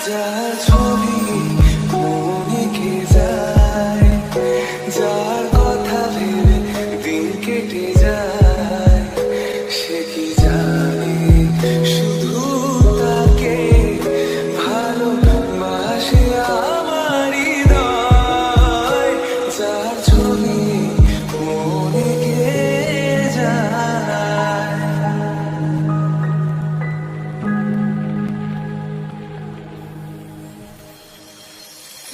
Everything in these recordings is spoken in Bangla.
যার ছবি মনে কে যায়, যার কথা ভেবে দিন কেটে যায়, সে কি জানে শুধু তাকে ভালোবাসে আমার হৃদয়। যার ছবি মনে কে যায়।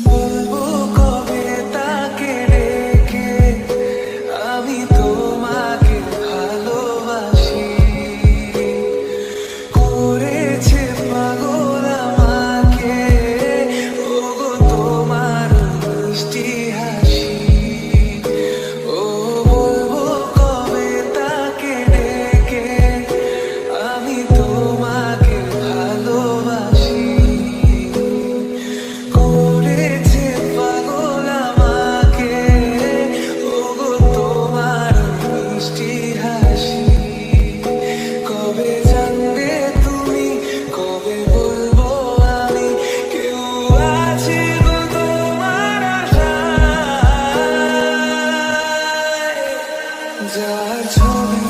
বলবো কবে তাকে রেখে আমি তোমাকে ভালোবাসি, করেছে পাগল আমাকে ওগো তোমার মিষ্টি হাসি। ও বলবো কবে তাকে রেখে আমি তোমাকে ভালোবাসি, করেছে পাগল আমাকে ওগো তোমার মিষ্টি হাসি। কবে জানবে তুমি, কবে বলবো আমি, কেউ আছে গো তোমার আশায়। যার ছবি